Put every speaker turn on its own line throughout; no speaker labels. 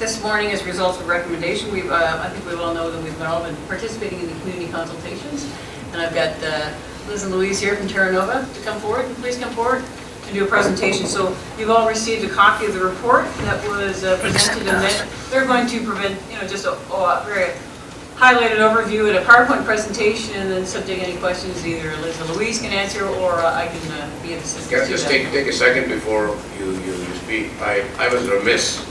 This morning, as a result of recommendation, I think we all know that we've all been participating in the community consultations. And I've got Liz and Louise here from TerraNova to come forward. Please come forward and do a presentation. So you've all received a copy of the report that was presented, and then they're going to just a very highlighted overview and a PowerPoint presentation, and then subject any questions either Liz or Louise can answer, or I can be of assistance.
Yeah, just take a second before you speak. I was remiss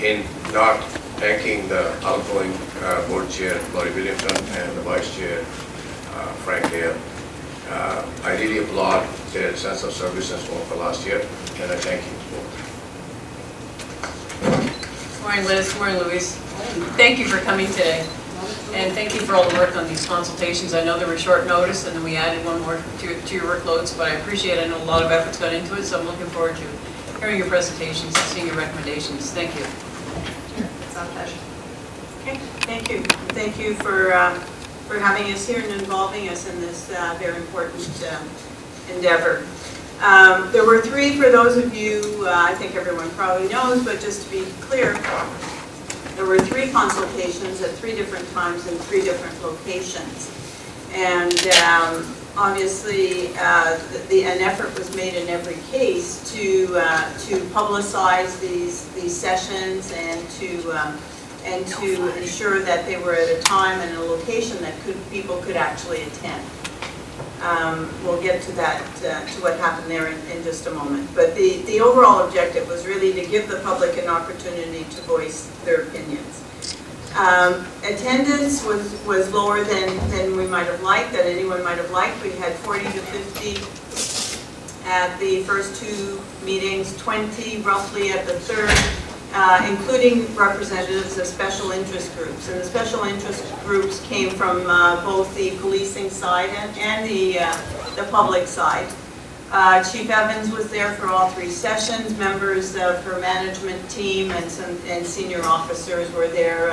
in not thanking the outgoing board chair, Laurie Williamson, and the vice chair, Frank Hale. I really applaud their sense of service and so on for last year, and I thank you both.
Good morning, Liz. Good morning, Louise. Thank you for coming today. And thank you for all the work on these consultations. I know they were short notice, and then we added one more to your workloads, but I appreciate it. I know a lot of effort's gone into it, so I'm looking forward to hearing your presentations and seeing your recommendations. Thank you.
It's our pleasure. Okay, thank you. Thank you for having us here and involving us in this very important endeavor. There were three, for those of you, I think everyone probably knows, but just to be clear, there were three consultations at 3 different times in 3 different locations. And obviously, an effort was made in every case to publicize these sessions and to ensure that they were at a time and a location that people could actually attend. We'll get to that, to what happened there in just a moment. But the overall objective was really to give the public an opportunity to voice their opinions. Attendance was lower than we might have liked, that anyone might have liked. We had 40 to 50 at the first 2 meetings, 20 roughly at the third, including representatives of special interest groups. And the special interest groups came from both the policing side and the public side. Chief Evans was there for all 3 sessions. Members of her management team and senior officers were there,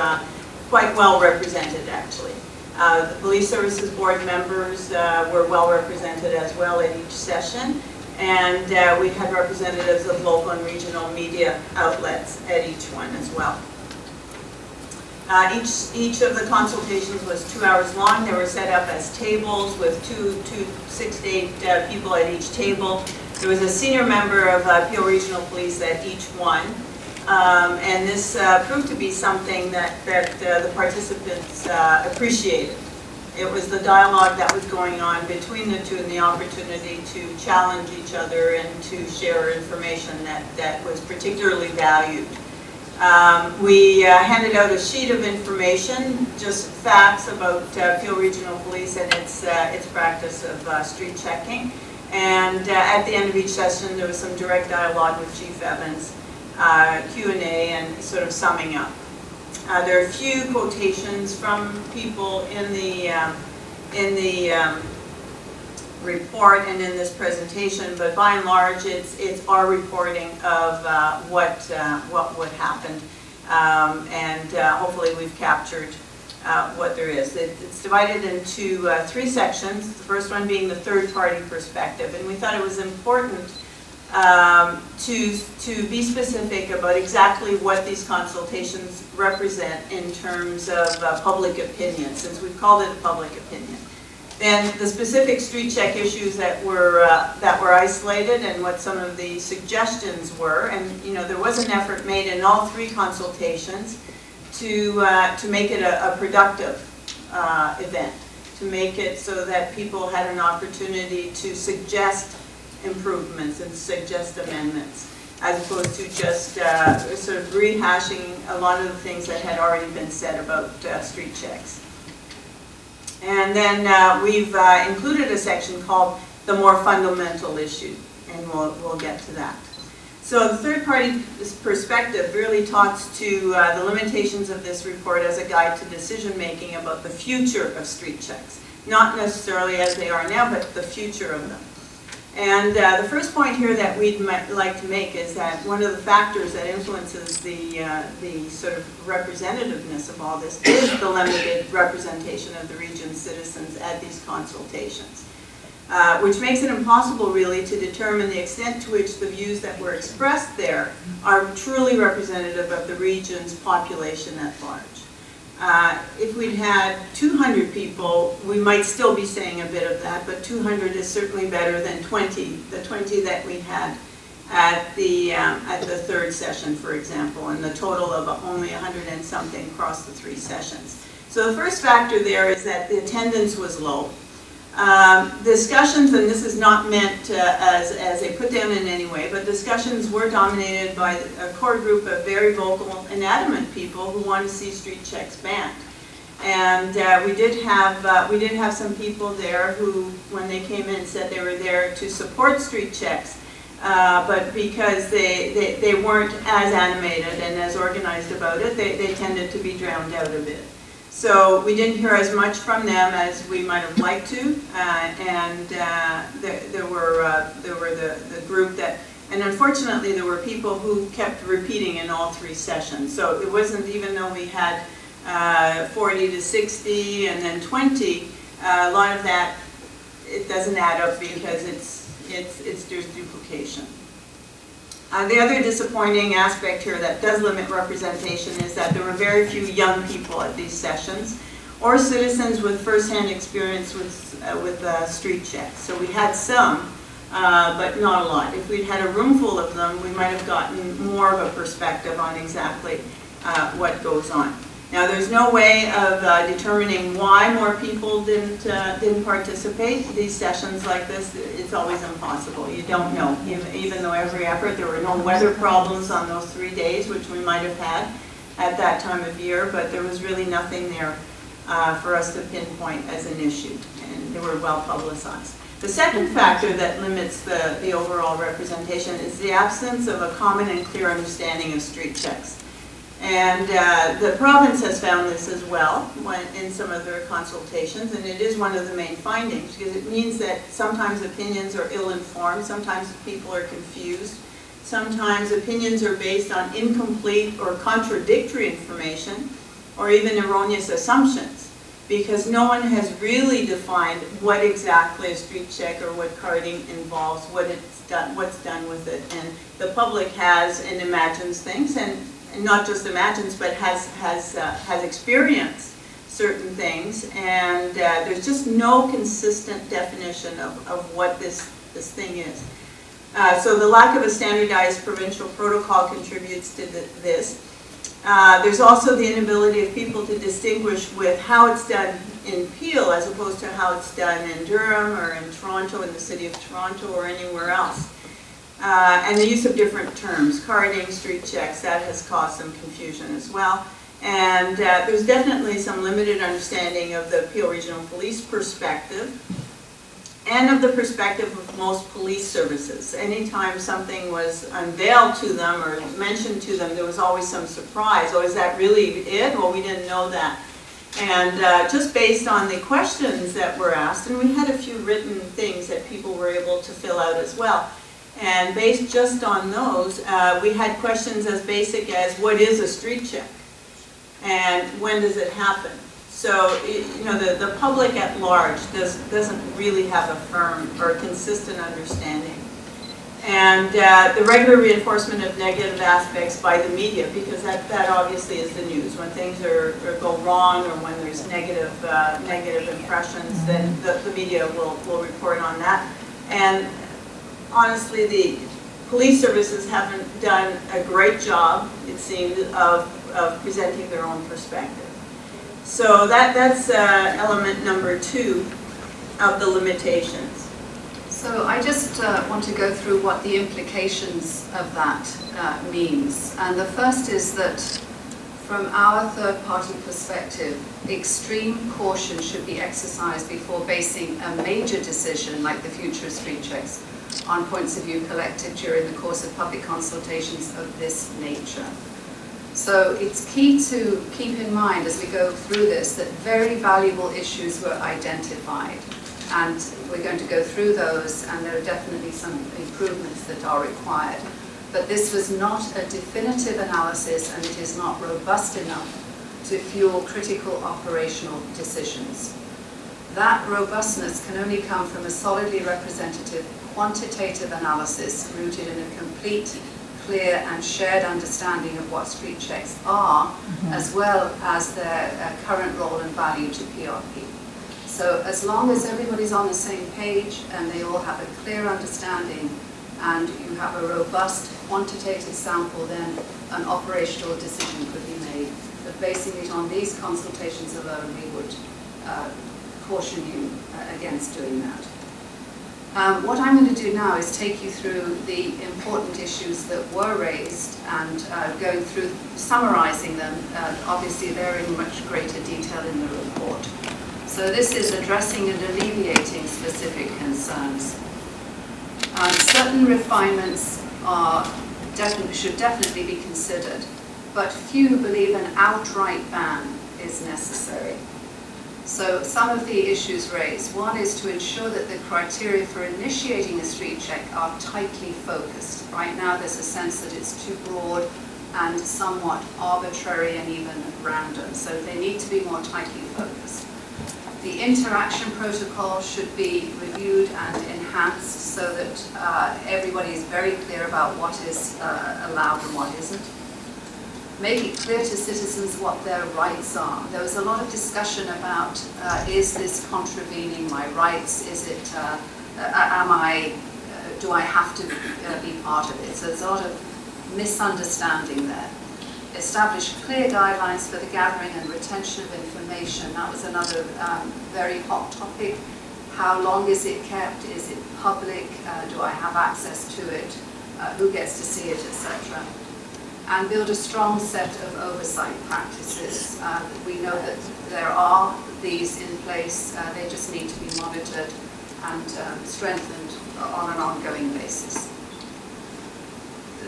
quite well represented actually. The Police Services Board members were well represented as well at each session. And we had representatives of local and regional media outlets at each one as well. Each of the consultations was 2 hours long. They were set up as tables with 6 to 8 people at each table. There was a senior member of Peel Regional Police at each one. And this proved to be something that the participants appreciated. It was the dialogue that was going on between the two and the opportunity to challenge each other and to share information that was particularly valued. We handed out a sheet of information, just facts about Peel Regional Police and its practice of street checking. And at the end of each session, there was some direct dialogue with Chief Evans, Q&A, and sort of summing up. There are a few quotations from people in the report and in this presentation, but by and large, it's our reporting of what would happen, and hopefully we've captured what there is. It's divided into 3 sections. The first one being the third-party perspective, and we thought it was important to be specific about exactly what these consultations represent in terms of public opinion, since we've called it a public opinion. Then the specific street check issues that were isolated and what some of the suggestions were, and there was an effort made in all 3 consultations to make it a productive event, to make it so that people had an opportunity to suggest improvements and suggest amendments, as opposed to just sort of rehashing a lot of the things that had already been said about street checks. And then we've included a section called the more fundamental issue, and we'll get to that. So the third-party perspective really talks to the limitations of this report as a guide to decision-making about the future of street checks. Not necessarily as they are now, but the future of them. And the first point here that we'd like to make is that one of the factors that influences the sort of representativeness of all this is the limited representation of the region's citizens at these consultations. which makes it impossible really to determine the extent to which the views that were expressed there are truly representative of the region's population at large. If we'd had 200 people, we might still be saying a bit of that, but 200 is certainly better than 20, the 20 that we had at the third session, for example, and the total of only 100 and something across the 3 sessions. So the first factor there is that the attendance was low. Discussions, and this is not meant as a put down in any way, but discussions were dominated by a core group of very vocal and adamant people who want to see street checks banned. And we did have some people there who, when they came in, said they were there to support street checks, but because they weren't as animated and as organized about it, they tended to be drowned out a bit. So we didn't hear as much from them as we might have liked to, and there were the group that, and unfortunately there were people who kept repeating in all 3 sessions. So it wasn't, even though we had 40 to 60 and then 20, a lot of that, it doesn't add up because there's duplication. The other disappointing aspect here that does limit representation is that there were very few young people at these sessions, or citizens with first-hand experience with street checks. So we had some, but not a lot. If we'd had a room full of them, we might have gotten more of a perspective on exactly what goes on. Now, there's no way of determining why more people didn't participate. These sessions like this, it's always impossible. You don't know. Even though every effort, there were no weather problems on those 3 days, which we might have had at that time of year, but there was really nothing there for us to pinpoint as an issue, and they were well publicized. The second factor that limits the overall representation is the absence of a common and clear understanding of street checks. And the province has found this as well in some of their consultations, and it is one of the main findings, because it means that sometimes opinions are ill-informed, sometimes people are confused, sometimes opinions are based on incomplete or contradictory information, or even erroneous assumptions, because no one has really defined what exactly a street check or what carding involves, what's done with it, and the public has and imagines things, and not just imagines, but has experienced certain things, and there's just no consistent definition of what this thing is. So the lack of a standardized provincial protocol contributes to this. There's also the inability of people to distinguish with how it's done in Peel as opposed to how it's done in Durham or in Toronto, in the city of Toronto, or anywhere else. And the use of different terms, carding, street checks, that has caused some confusion as well. And there's definitely some limited understanding of the Peel Regional Police perspective and of the perspective of most police services. Anytime something was unveiled to them or mentioned to them, there was always some surprise. Oh, is that really it? Well, we didn't know that. And just based on the questions that were asked, and we had a few written things that people were able to fill out as well. And based just on those, we had questions as basic as, what is a street check? And when does it happen? So, you know, the public at large doesn't really have a firm or consistent understanding. And the regular reinforcement of negative aspects by the media, because that obviously is the news. When things go wrong or when there's negative impressions, then the media will report on that. And honestly, the police services haven't done a great job, it seems, of presenting their own perspective. So that's element number 2 of the limitations.
So I just want to go through what the implications of that means. And the first is that from our third-party perspective, extreme caution should be exercised before basing a major decision like the future of street checks on points of view collected during the course of public consultations of this nature. So it's key to keep in mind as we go through this that very valuable issues were identified, and we're going to go through those, and there are definitely some improvements that are required. But this was not a definitive analysis, and it is not robust enough to fuel critical operational decisions. That robustness can only come from a solidly representative quantitative analysis rooted in a complete, clear and shared understanding of what street checks are, as well as their current role and value to PRP. So as long as everybody's on the same page and they all have a clear understanding and you have a robust quantitative sample, then an operational decision could be made. But basing it on these consultations alone, we would caution you against doing that. What I'm going to do now is take you through the important issues that were raised and going through, summarizing them. Obviously, they're in much greater detail in the report. So this is addressing and alleviating specific concerns. Certain refinements should definitely be considered, but few believe an outright ban is necessary. So some of the issues raised. One is to ensure that the criteria for initiating a street check are tightly focused. Right now there's a sense that it's too broad and somewhat arbitrary and even random. So they need to be more tightly focused. The interaction protocol should be reviewed and enhanced so that everybody is very clear about what is allowed and what isn't. Make it clear to citizens what their rights are. There was a lot of discussion about, is this contravening my rights? Is it, do I have to be part of it? So there's a lot of misunderstanding there. Establish clear guidelines for the gathering and retention of information. That was another very hot topic. How long is it kept? Is it public? Do I have access to it? Who gets to see it, etc. And build a strong set of oversight practices. We know that there are these in place. They just need to be monitored and strengthened on an ongoing basis.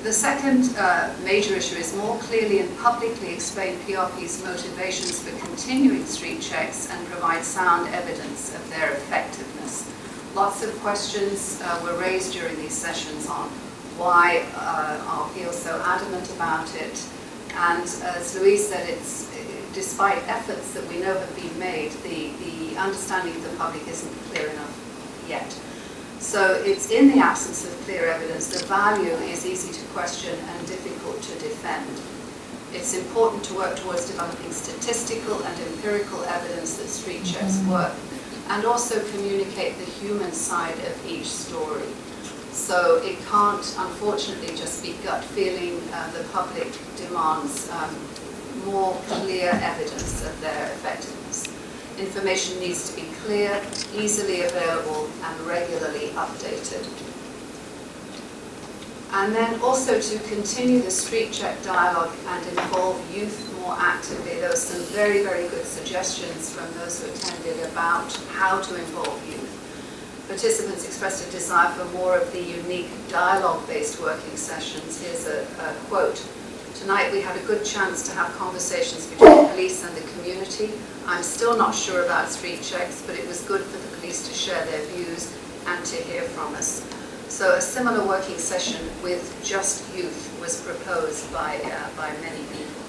The second major issue is more clearly and publicly explain PRP's motivations for continuing street checks and provide sound evidence of their effectiveness. Lots of questions were raised during these sessions on why are people so adamant about it. And as Louise said, it's, despite efforts that we know have been made, the understanding of the public isn't clear enough yet. So it's in the absence of clear evidence, the value is easy to question and difficult to defend. It's important to work towards developing statistical and empirical evidence that street checks work, and also communicate the human side of each story. So it can't, unfortunately, just be gut feeling. The public demands more clear evidence of their effectiveness. Information needs to be clear, easily available, and regularly updated. And then also to continue the street check dialogue and involve youth more actively. There were some very, very good suggestions from those who attended about how to involve youth. Participants expressed a desire for more of the unique dialogue-based working sessions. Here's a quote. Tonight we had a good chance to have conversations between police and the community. I'm still not sure about street checks, but it was good for the police to share their views and to hear from us. So a similar working session with just youth was proposed by many people.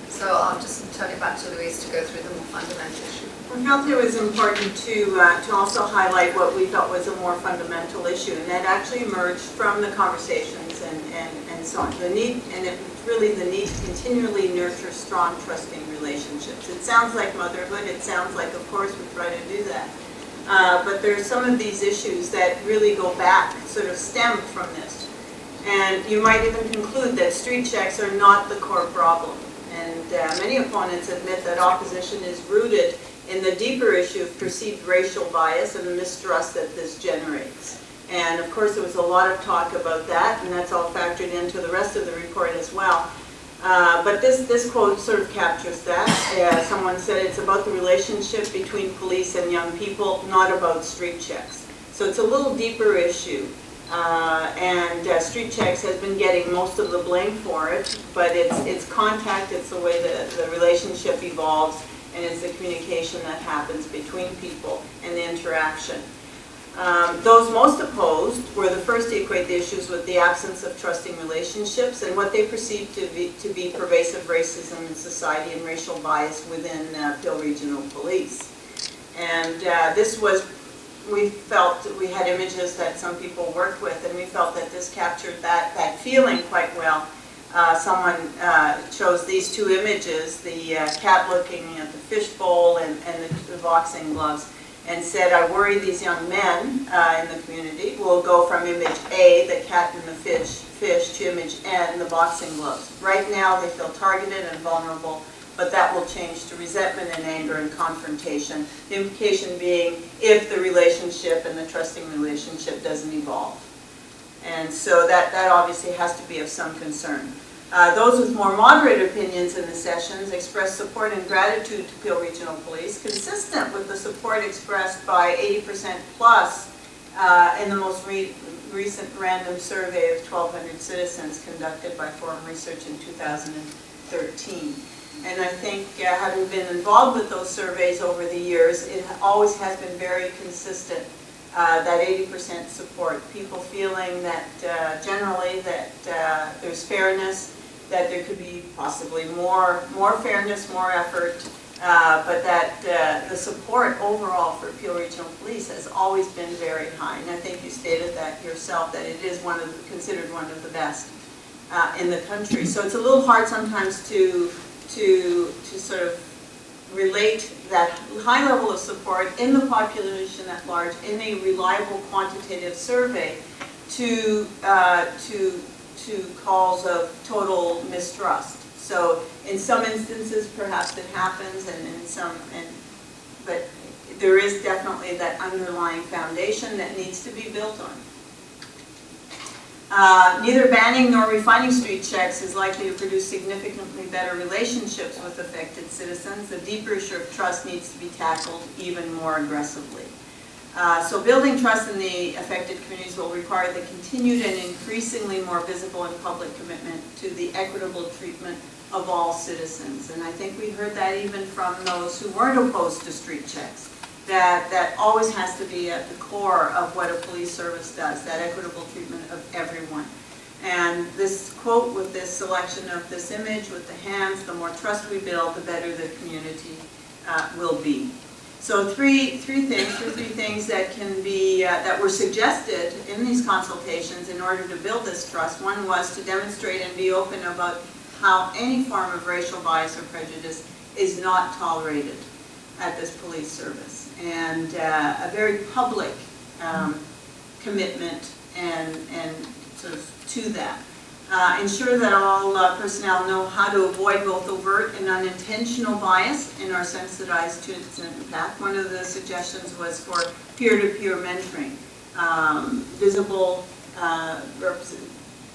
So I'll just turn it back to Louise to go through the more fundamental issue.
I felt it was important to also highlight what we felt was a more fundamental issue, and that actually emerged from the conversations and so on. The need, and it was really the need to continually nurture strong, trusting relationships. It sounds like motherhood. It sounds like, of course, we try to do that. But there are some of these issues that really go back, sort of stem from this. And you might even conclude that street checks are not the core problem. And many opponents admit that opposition is rooted in the deeper issue of perceived racial bias and the mistrust that this generates. And of course there was a lot of talk about that, and that's all factored into the rest of the report as well. But this quote sort of captures that. Someone said it's about the relationship between police and young people, not about street checks. So it's a little deeper issue. Street checks has been getting most of the blame for it, but it's contact, it's the way the relationship evolves, and it's the communication that happens between people and the interaction. Those most opposed were the first to equate the issues with the absence of trusting relationships and what they perceived to be pervasive racism in society and racial bias within Peel Regional Police. And this was, we felt that we had images that some people worked with, and we felt that this captured that feeling quite well. Someone chose these two images, the cat looking at the fish bowl and the boxing gloves, and said, I worry these young men in the community will go from image A, the cat and the fish, to image N, the boxing gloves. Right now they feel targeted and vulnerable, but that will change to resentment and anger and confrontation. The implication being if the relationship and the trusting relationship doesn't evolve. And so that obviously has to be of some concern. Those with more moderate opinions in the sessions expressed support and gratitude to Peel Regional Police, consistent with the support expressed by 80% plus in the most recent random survey of 1,200 citizens conducted by Forum Research in 2013. And I think having been involved with those surveys over the years, it always has been very consistent, that 80% support. People feeling that generally that there's fairness, that there could be possibly more fairness, more effort, but that the support overall for Peel Regional Police has always been very high. And I think you stated that yourself, that it is considered one of the best in the country. So it's a little hard sometimes to sort of relate that high level of support in the population at large in a reliable quantitative survey to calls of total mistrust. So in some instances perhaps it happens, but there is definitely that underlying foundation that needs to be built on. Neither banning nor refining street checks is likely to produce significantly better relationships with affected citizens. The deeper issue of trust needs to be tackled even more aggressively. So building trust in the affected communities will require the continued and increasingly more visible and public commitment to the equitable treatment of all citizens. And I think we heard that even from those who weren't opposed to street checks. That always has to be at the core of what a police service does, that equitable treatment of everyone. And this quote with this selection of this image with the hands, the more trust we build, the better the community will be. So three things that can be, that were suggested in these consultations in order to build this trust. One was to demonstrate and be open about how any form of racial bias or prejudice is not tolerated at this police service. And a very public commitment and sort of to that. Ensure that all personnel know how to avoid both overt and unintentional bias and are sensitized to its impact. One of the suggestions was for peer-to-peer mentoring. Visible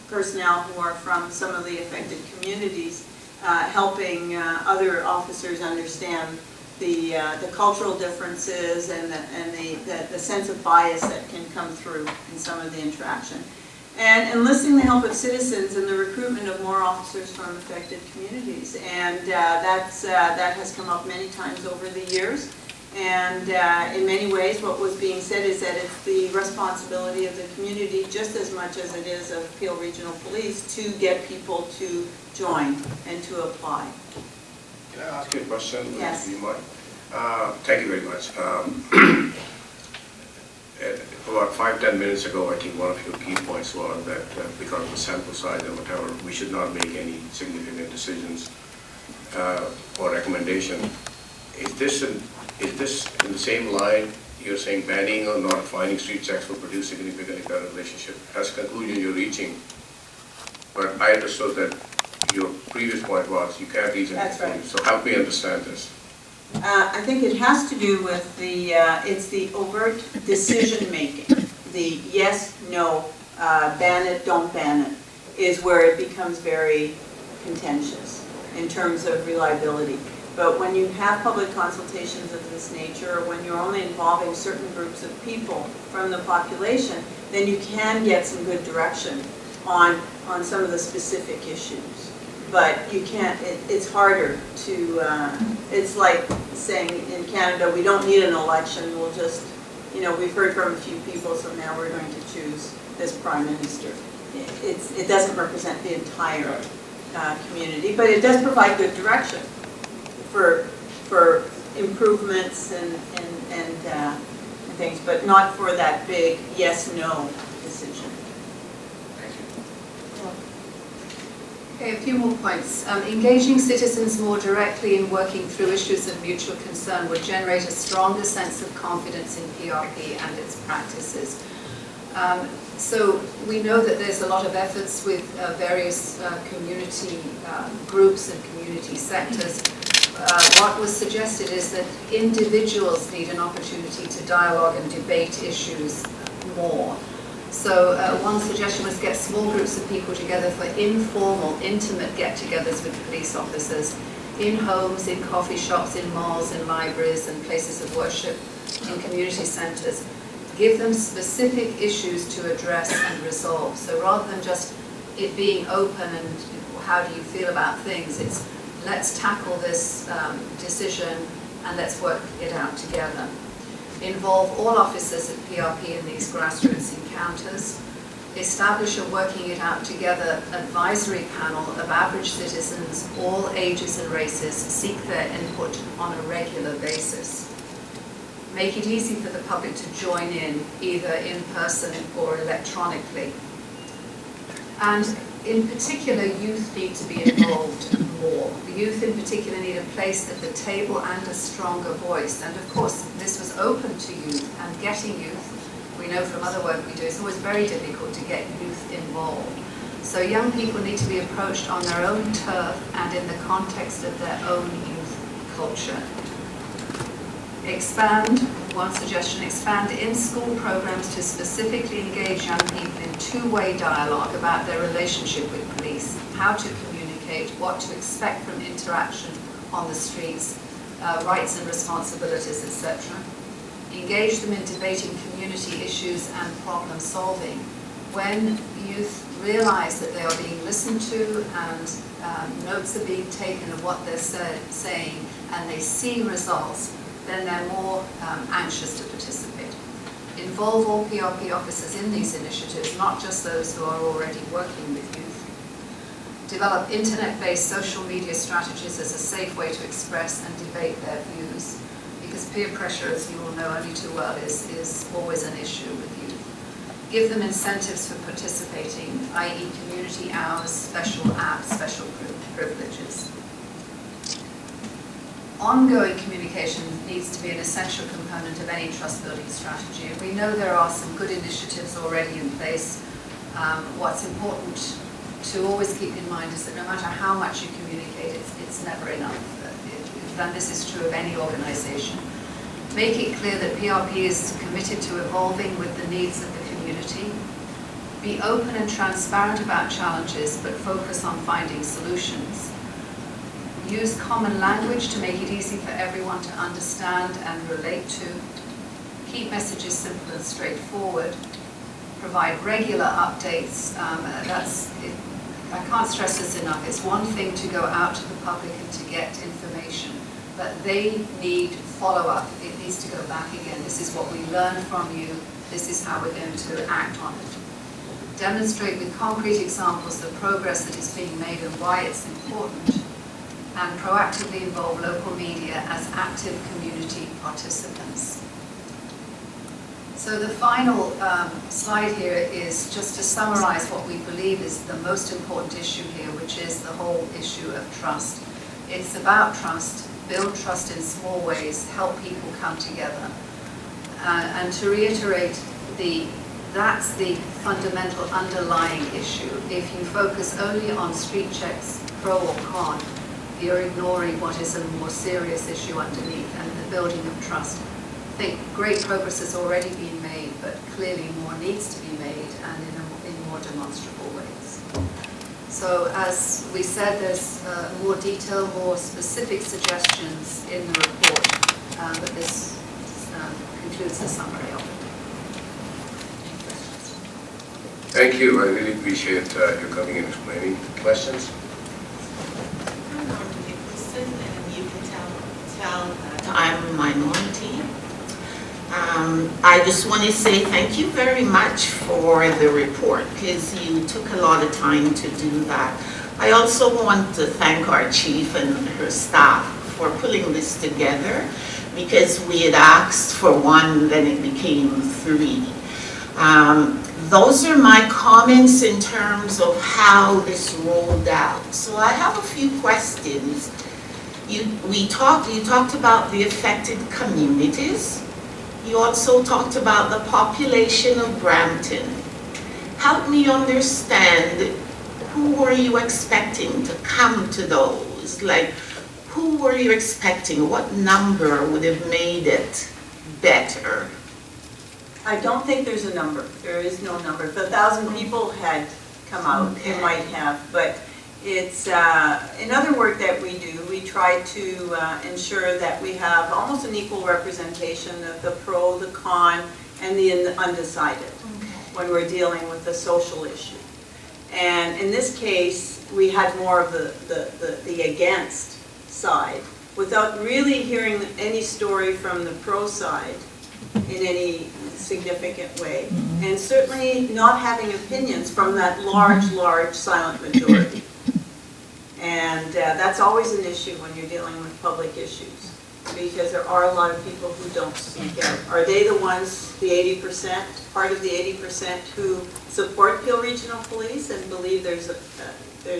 personnel who are from some of the affected communities, helping other officers understand the cultural differences and the sense of bias that can come through in some of the interaction. And enlisting the help of citizens in the recruitment of more officers from affected communities. And that has come up many times over the years. And in many ways what was being said is that it's the responsibility of the community just as much as it is of Peel Regional Police to get people to join and to apply.
Can I ask you a question?
Yes.
If you mind? Thank you very much. About 5-10 minutes ago, I think one of your key points was that because of the sample size and whatever, we should not make any significant decisions or recommendation. Is this in the same line? You're saying banning or not finding street checks will produce significantly better relationship. That's the conclusion you're reaching. But I understood that your previous point was you can't reach any conclusion. So help me understand this.
I think it has to do with it's the overt decision making. The yes, no, ban it, don't ban it, is where it becomes very contentious in terms of reliability. But when you have public consultations of this nature, or when you're only involving certain groups of people from the population, then you can get some good direction on some of the specific issues. But you can't, it's harder to, it's like saying in Canada, we don't need an election, we'll just, we've heard from a few people, so now we're going to choose this Prime Minister. It doesn't represent the entire community, but it does provide good direction for improvements and and things, but not for that big yes/no decision.
Thank you.
Okay, a few more points. Engaging citizens more directly in working through issues of mutual concern would generate a stronger sense of confidence in PRP and its practices. So we know that there's a lot of efforts with various community groups and community sectors. What was suggested is that individuals need an opportunity to dialogue and debate issues more. So one suggestion was get small groups of people together for informal, intimate get-togethers with police officers in homes, in coffee shops, in malls, in libraries, and places of worship, in community centres. Give them specific issues to address and resolve. So rather than just it being open and how do you feel about things, it's let's tackle this decision and let's work it out together. Involve all officers at PRP in these grassroots encounters. Establish a working it out together advisory panel of average citizens, all ages and races, seek their input on a regular basis. Make it easy for the public to join in, either in person or electronically. And in particular, youth need to be involved more. The youth in particular need a place at the table and a stronger voice. And of course, this was open to youth, and getting youth, we know from other work we do, it's always very difficult to get youth involved. So young people need to be approached on their own turf and in the context of their own youth culture. Expand, one suggestion, expand in-school programs to specifically engage young people in two-way dialogue about their relationship with police, how to communicate, what to expect from interaction on the streets, rights and responsibilities, etc. Engage them in debating community issues and problem solving. When youth realize that they are being listened to and notes are being taken of what they're saying and they see results, then they're more anxious to participate. Involve all PRP officers in these initiatives, not just those who are already working with youth. Develop internet-based social media strategies as a safe way to express and debate their views, because peer pressure, as you all know only too well, is always an issue with youth. Give them incentives for participating, i.e. community hours, special apps, special privileges. Ongoing communication needs to be an essential component of any trust-building strategy. And we know there are some good initiatives already in place. What's important to always keep in mind is that no matter how much you communicate, it's never enough. And this is true of any organization. Make it clear that PRP is committed to evolving with the needs of the community. Be open and transparent about challenges, but focus on finding solutions. Use common language to make it easy for everyone to understand and relate to. Keep messages simple and straightforward. Provide regular updates. I can't stress this enough. It's one thing to go out to the public and to get information, but they need follow-up. It needs to go back again. This is what we learned from you. This is how we're going to act on it. Demonstrate with concrete examples the progress that is being made and why it's important. And proactively involve local media as active community participants. So the final slide here is just to summarize what we believe is the most important issue here, which is the whole issue of trust. It's about trust, build trust in small ways, help people come together. And to reiterate, that's the fundamental underlying issue. If you focus only on street checks, pro or con, you're ignoring what is a more serious issue underneath, and the building of trust. I think great progress has already been made, but clearly more needs to be made, and in more demonstrable ways. So as we said, there's more detail, more specific suggestions in the report, but this concludes the summary of it.
Thank you. I really appreciate you coming and explaining. Questions?
I'm Norma Nicholson, and you can tell I'm a minority. I just want to say thank you very much for the report, because you took a lot of time to do that. I also want to thank our chief and her staff for putting this together, because we had asked for one, then it became 3. Those are my comments in terms of how this rolled out. So I have a few questions. You talked about the affected communities. You also talked about the population of Brampton. Help me understand, who were you expecting to come to those? Like, who were you expecting? What number would have made it better?
I don't think there's a number. There is no number. If 1,000 people had come out, it might have. But it's, in other work that we do, we try to ensure that we have almost an equal representation of the pro, the con, and the undecided when we're dealing with a social issue. And in this case, we had more of the against side without really hearing any story from the pro side in any significant way, and certainly not having opinions from that large silent majority. And that's always an issue when you're dealing with public issues, because there are a lot of people who don't speak out. Are they the ones, the 80%, part of the 80% who support Peel Regional Police and believe there's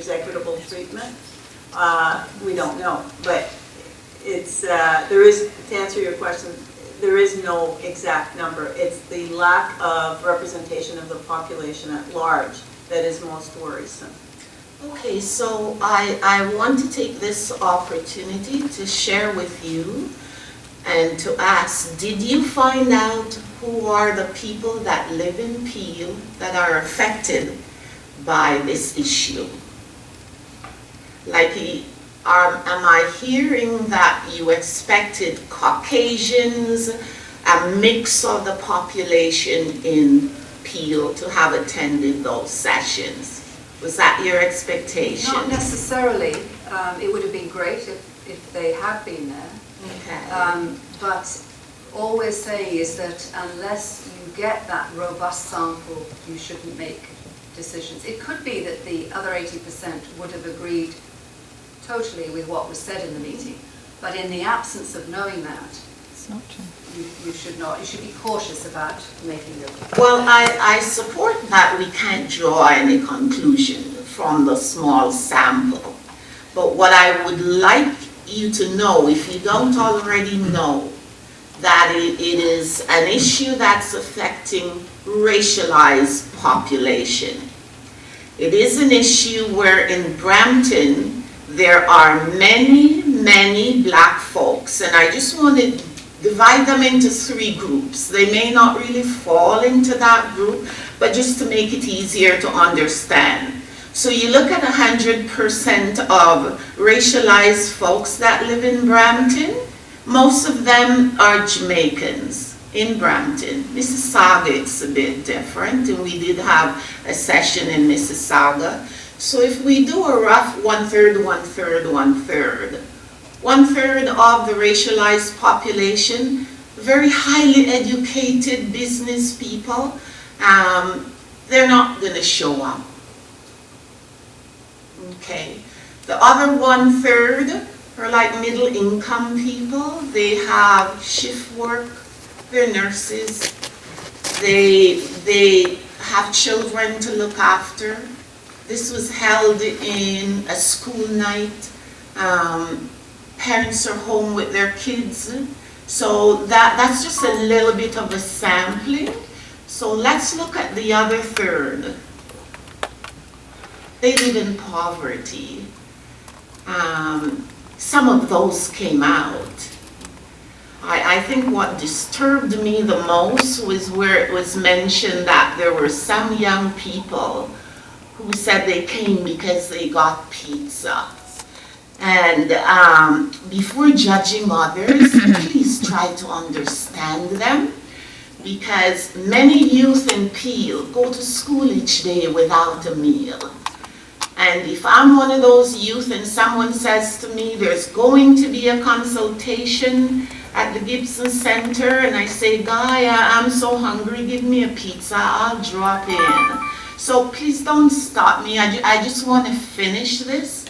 equitable treatment? We don't know, but it's there is, to answer your question, there is no exact number. It's the lack of representation of the population at large that is most worrisome.
Okay, so I want to take this opportunity to share with you and to ask, did you find out who are the people that live in Peel that are affected by this issue? Like, am I hearing that you expected Caucasians, a mix of the population in Peel to have attended those sessions? Was that your expectation?
Not necessarily. It would have been great if they had been there.
Okay.
But all we're saying is that unless you get that robust sample, you shouldn't make decisions. It could be that the other 80% would have agreed totally with what was said in the meeting, but in the absence of knowing that,
It's not true.
you should not. You should be cautious about making your.
Well, I support that we can't draw any conclusion from the small sample. But what I would like you to know, if you don't already know, that it is an issue that's affecting racialized population. It is an issue where in Brampton there are many black folks, and I just want to divide them into 3 groups. They may not really fall into that group, but just to make it easier to understand. So you look at 100% of racialized folks that live in Brampton, most of them are Jamaicans in Brampton. Mississauga, it's a bit different, and we did have a session in Mississauga. So if we do a rough 1/3, 1/3, 1/3, 1/3 of the racialized population, very highly educated business people, they're not going to show up. Okay. The other 1/3 are like middle income people. They have shift work, they're nurses, they have children to look after. This was held in a school night. Parents are home with their kids. So that's just a little bit of a sampling. So let's look at the other 1/3. They live in poverty. Some of those came out. I think what disturbed me the most was where it was mentioned that there were some young people who said they came because they got pizza. And before judging others, please try to understand them, because many youth in Peel go to school each day without a meal. And if I'm one of those youth and someone says to me, there's going to be a consultation at the Gibson Center, and I say, Guy, I'm so hungry, give me a pizza, I'll drop in. So please don't stop me. I just want to finish this.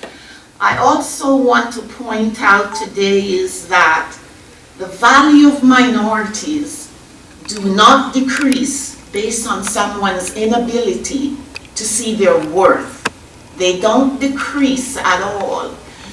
I also want to point out today is that the value of minorities do not decrease based on someone's inability to see their worth. They don't decrease at all.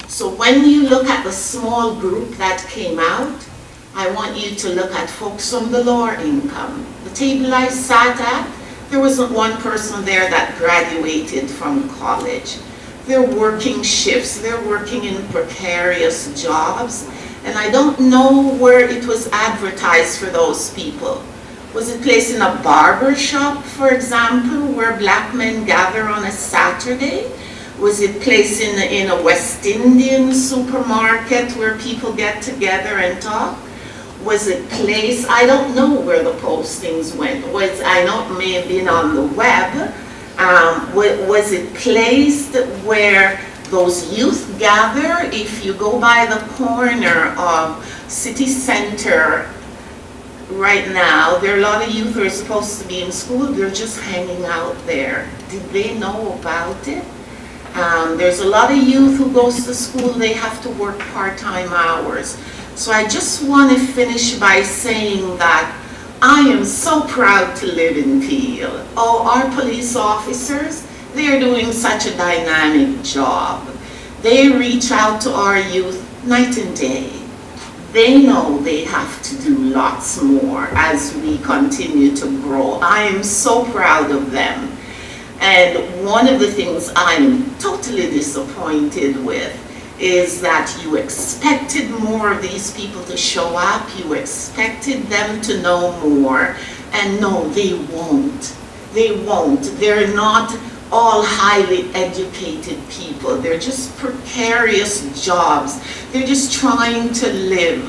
So when you look at the small group that came out, I want you to look at folks from the lower income. The table I sat at, there wasn't one person there that graduated from college. They're working shifts, they're working in precarious jobs, and I don't know where it was advertised for those people. Was it placed in a barber shop, for example, where black men gather on a Saturday? Was it placed in a West Indian supermarket where people get together and talk? Was it placed, I don't know where the postings went. I know it may have been on the web. Was it placed where those youth gather? If you go by the corner of City Center right now, there are a lot of youth who are supposed to be in school, they're just hanging out there. Did they know about it? There's a lot of youth who goes to school, they have to work part-time hours. So I just want to finish by saying that I am so proud to live in Peel. Oh, our police officers, they're doing such a dynamic job. They reach out to our youth night and day. They know they have to do lots more as we continue to grow. I am so proud of them. And one of the things I'm totally disappointed with is that you expected more of these people to show up, you expected them to know more, and no, they won't. They won't. They're not all highly educated people. They're just precarious jobs. They're just trying to live.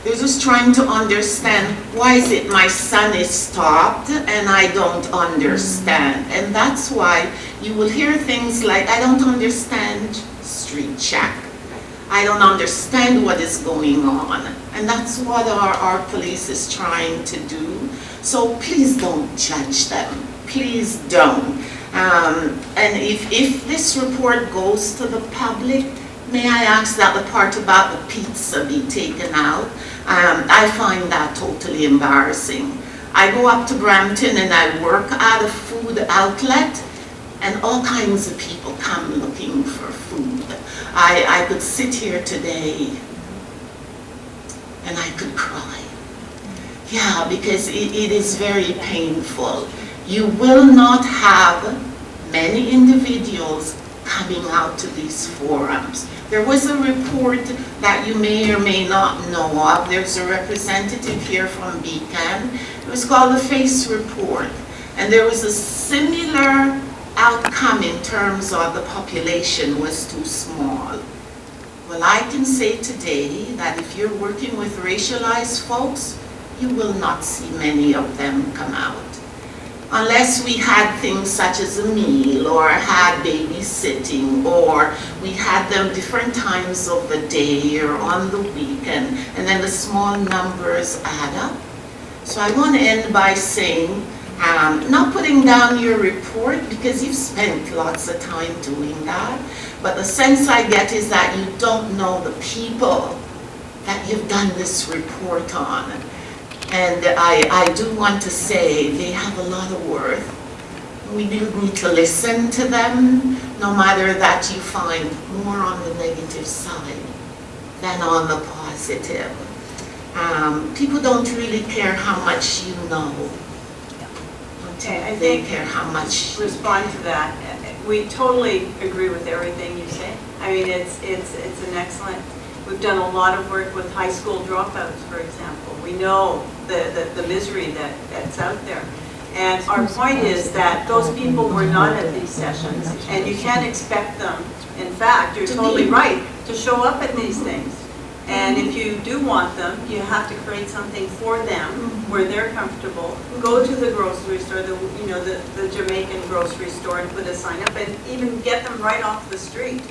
They're just trying to understand, why is it my son is stopped and I don't understand? And that's why you will hear things like, I don't understand street check. I don't understand what is going on. And that's what our police is trying to do. So please don't judge them. Please don't. And if this report goes to the public, may I ask that the part about the pizza be taken out? I find that totally embarrassing. I go up to Brampton and I work at a food outlet, and all kinds of people come looking for food. I could sit here today and I could cry. Yeah, because it is very painful. You will not have many individuals coming out to these forums. There was a report that you may or may not know of. There's a representative here from Beacon. It was called the FACE report. And there was a similar outcome in terms of the population was too small. Well, I can say today that if you're working with racialized folks, you will not see many of them come out. Unless we had things such as a meal, or had babysitting, or we had them different times of the day or on the weekend, and then the small numbers add up. So I want to end by saying, not putting down your report, because you've spent lots of time doing that, but the sense I get is that you don't know the people that you've done this report on. And I do want to say they have a lot of worth. We do need to listen to them, no matter that you find more on the negative side than on the positive. People don't really care how much you know.
I
They
think
care how much you
respond to that. We totally agree with everything you say. I mean, it's an excellent. We've done a lot of work with high school dropouts, for example. We know the misery that's out there. And our point is that those people were not at these sessions, and you can't expect them, in fact, you're totally right, to show up at these things. And if you do want them, you have to create something for them where they're comfortable. Go to the grocery store, the Jamaican grocery store, and put a sign up, and even get them right off the street.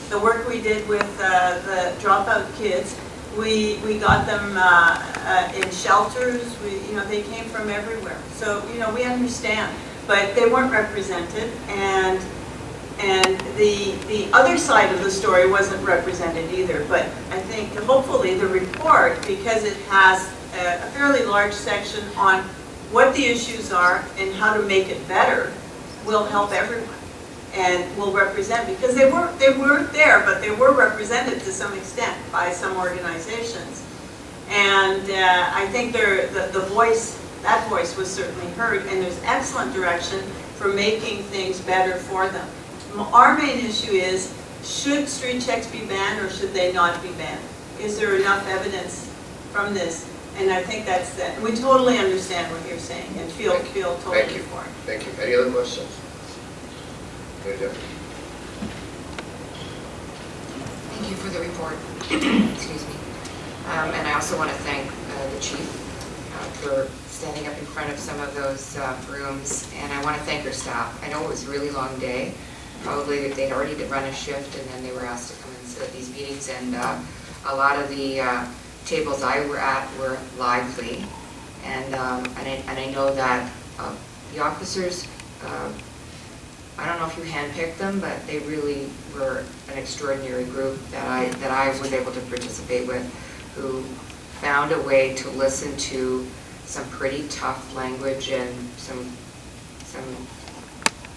The work we did with the dropout kids, we got them in shelters. They came from everywhere. So we understand, but they weren't represented, and And the other side of the story wasn't represented either, but I think hopefully the report, because it has a fairly large section on what the issues are and how to make it better, will help everyone and will represent, because they weren't there, but they were represented to some extent by some organizations. And I think the voice, that voice was certainly heard, and there's excellent direction for making things better for them. Our main issue is, should street checks be banned or should they not be banned? Is there enough evidence from this? And I think that's that. And we totally understand what you're saying and feel totally for it.
Thank you. Any other questions?
Thank you for the report. Excuse me. And I also want to thank the chief for standing up in front of some of those rooms, and I want to thank her staff. I know it was a really long day. Probably they'd already run a shift, and then they were asked to come and sit at these meetings, and a lot of the tables I were at were lively, and I know that the officers, I don't know if you handpicked them, but they really were an extraordinary group that I was able to participate with, who found a way to listen to some pretty tough language and some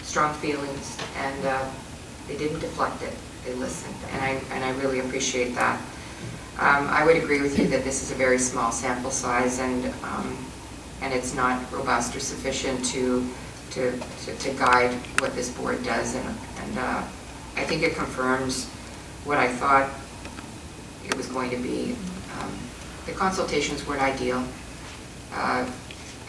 strong feelings, and they didn't deflect it. They listened, and I really appreciate that. I would agree with you that this is a very small sample size, and it's not robust or sufficient to guide what this board does, and I think it confirms what I thought it was going to be. The consultations weren't ideal.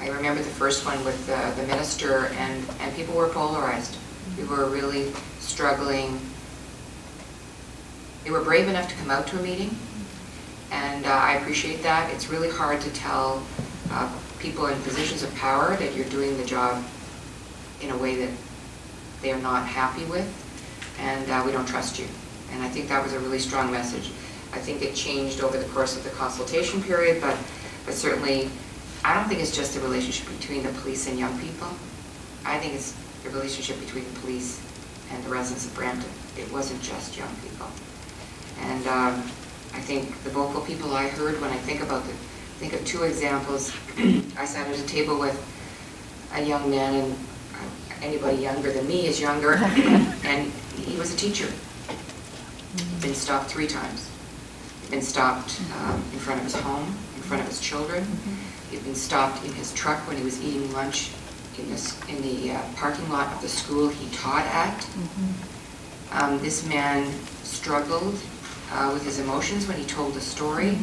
I remember the first one with the minister, and people were polarized. People were really struggling. They were brave enough to come out to a meeting, and I appreciate that. It's really hard to tell people in positions of power that you're doing the job in a way that they're not happy with, and we don't trust you. And I think that was a really strong message. I think it changed over the course of the consultation period, but certainly I don't think it's just the relationship between the police and young people. I think it's the relationship between the police and the residents of Brampton. It wasn't just young people. And I think the vocal people I heard, when I think of two examples. I sat at a table with a young man, and anybody younger than me is younger, and he was a teacher. He'd been stopped 3 times. He'd been stopped in front of his home, in front of his children. He'd been stopped in his truck when he was eating lunch in the parking lot of the school he taught at. This man struggled with his emotions when he told a story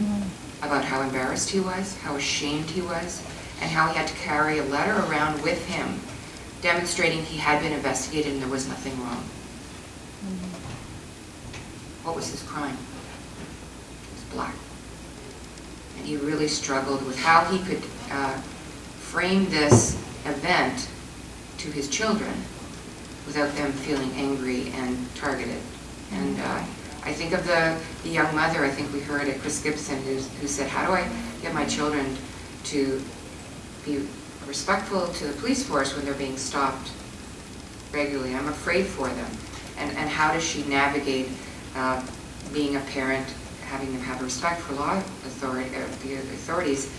about how embarrassed he was, how ashamed he was, and how he had to carry a letter around with him demonstrating he had been investigated and there was nothing wrong. What was his crime? He was black. And he really struggled with how he could frame this event to his children without them feeling angry and targeted. And I think of the young mother, I think we heard at Chris Gibson, who said, how do I get my children to be respectful to the police force when they're being stopped regularly? I'm afraid for them. And how does she navigate being a parent, having them have respect for law the authorities,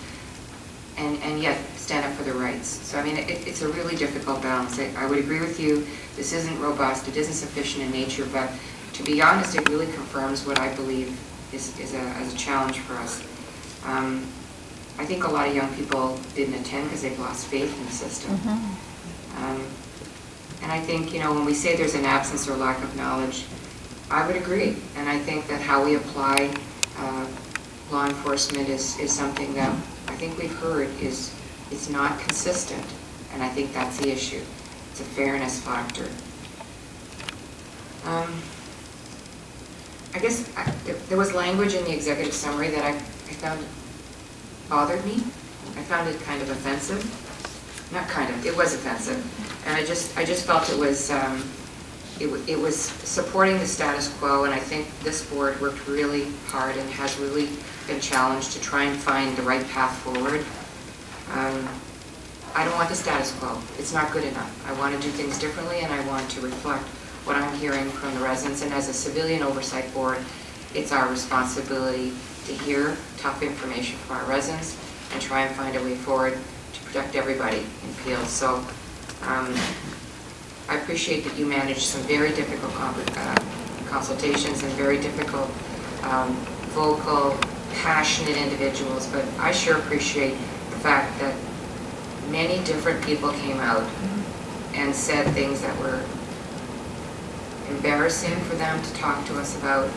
and yet stand up for their rights? So I mean, it's a really difficult balance. I would agree with you, this isn't robust, it isn't sufficient in nature, but to be honest, it really confirms what I believe is a challenge for us. I think a lot of young people didn't attend because they've lost faith in the system. And I think, when we say there's an absence or lack of knowledge, I would agree. And I think that how we apply law enforcement is something that I think we've heard it's not consistent. And I think that's the issue. It's a fairness factor. I guess there was language in the executive summary that I found bothered me. I found it kind of offensive. Not kind of, it was offensive. And I just felt it was supporting the status quo, and I think this board worked really hard and has really been challenged to try and find the right path forward. I don't want the status quo. It's not good enough. I want to do things differently, and I want to reflect what I'm hearing from the residents. And as a civilian oversight board, it's our responsibility to hear tough information from our residents and try and find a way forward to protect everybody in Peel. So I appreciate that you managed some very difficult consultations and very difficult, vocal, passionate individuals, but I sure appreciate the fact that many different people came out and said things that were embarrassing for them to talk to us about,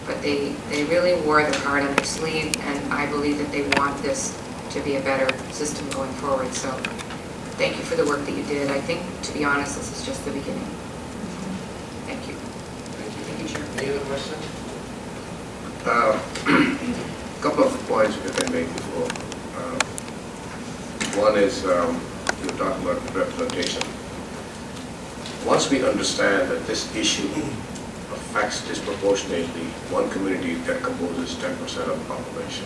but they really wore their heart on their sleeve, and I believe that they want this to be a better system going forward. So thank you for the work that you did. I think, to be honest, this is just the beginning. Thank you.
Thank you.
Thank you, Chair.
Any other questions? A couple of points we can make before. One is you were talking about representation. Once we understand that this issue affects disproportionately one community that composes 10% of the population,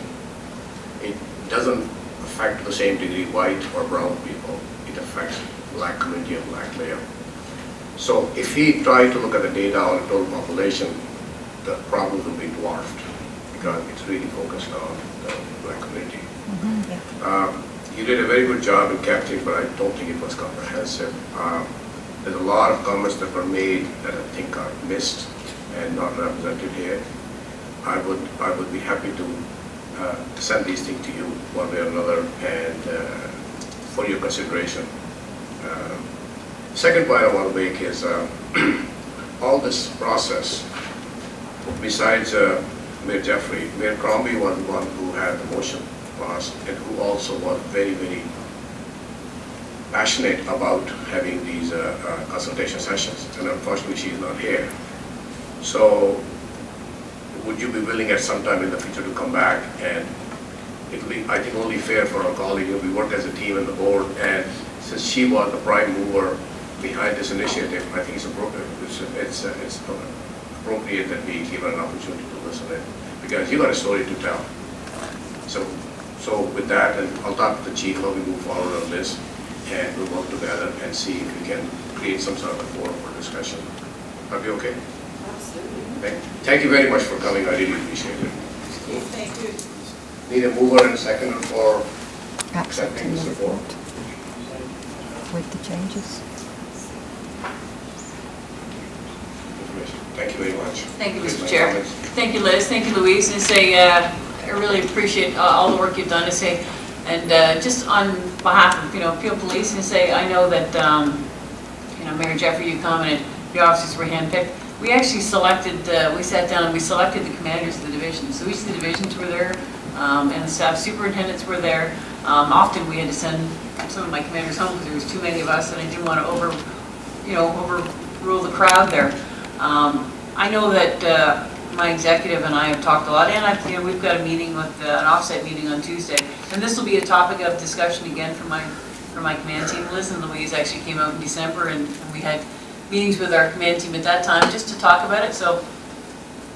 it doesn't affect to the same degree white or brown people. It affects black community and black male. So if we try to look at the data on the total population, the problem will be dwarfed because it's really focused on the black community. You did a very good job in capturing, but I don't think it was comprehensive. There's a lot of comments that were made that I think are missed and not represented here. I would be happy to send these things to you one way or another and for your consideration. Second point I want to make is all this process, besides Mayor Jeffrey, Mayor Crombie was the one who had the motion passed and who also was very, very passionate about having these consultation sessions, and unfortunately she's not here. So would you be willing at some time in the future to come back? And it will be, I think, only fair for our colleague. We work as a team in the board, and since she was the prime mover behind this initiative, I think it's appropriate that we give her an opportunity to listen in, because you got a story to tell. So with that, and I'll talk to the chief how we move forward on this, and we'll work together and see if we can create some sort of a forum for discussion. Are we okay?
Absolutely.
Thank you very much for coming. I really appreciate it.
Thank you.
Need a mover and a seconder for accepting the support.
With the changes.
Thank you very much.
Thank you,
Here's
Mr.
my
Chair.
comments.
Thank you, Liz. Thank you, Louise. And say, I really appreciate all the work you've done. To say, and just on behalf of Peel Police, and say, I know that Mayor Jeffrey, you commented the officers were handpicked. We actually selected. We sat down and we selected the commanders of the divisions. So each of the divisions were there, and the staff superintendents were there. Often we had to send some of my commanders home because there was too many of us, and I didn't want to overrule the crowd there. I know that my executive and I have talked a lot, and we've got a meeting with an offsite meeting on Tuesday, and this will be a topic of discussion again for my command team. Liz and Louise actually came out in December, and we had meetings with our command team at that time just to talk about it. So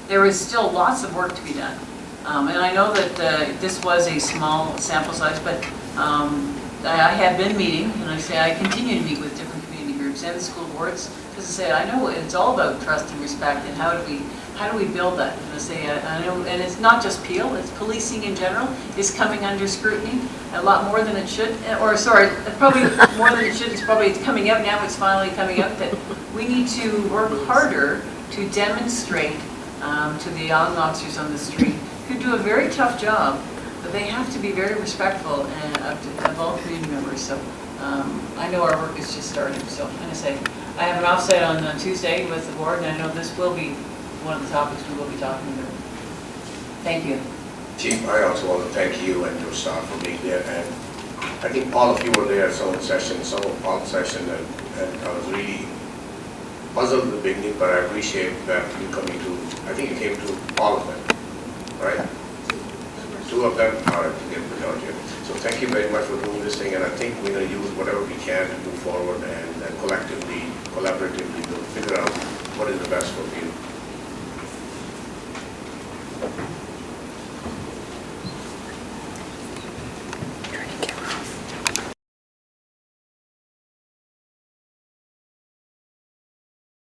there was still lots of work to be done, and I know that this was a small sample size, but I have been meeting, and I continue to meet with different community groups and the school boards. Because I know it's all about trust and respect, and how do we build that? And I know, and it's not just Peel; it's policing in general is coming under scrutiny a lot more than it should. Or sorry, probably more than it should. It's coming out now. It's finally coming out that we need to work harder to demonstrate to the young officers on the street who do a very tough job, but they have to be very respectful of all community members. So I know our work is just starting. So I'm going to say. I have an offsite on Tuesday with the board, and I know this will be one of the topics we will be talking about. Thank you.
Chief, I also want to thank you and your staff for being there, and I think all of you were there at some of the sessions, some of the session, and I was really puzzled at the beginning, but I appreciate that you coming to, I think you came to all of them, right? Two of them are to get the majority of it. So thank you very much for doing this thing, and I think we're going to use whatever we can to move forward and collectively, collaboratively, to figure out what is the best for you.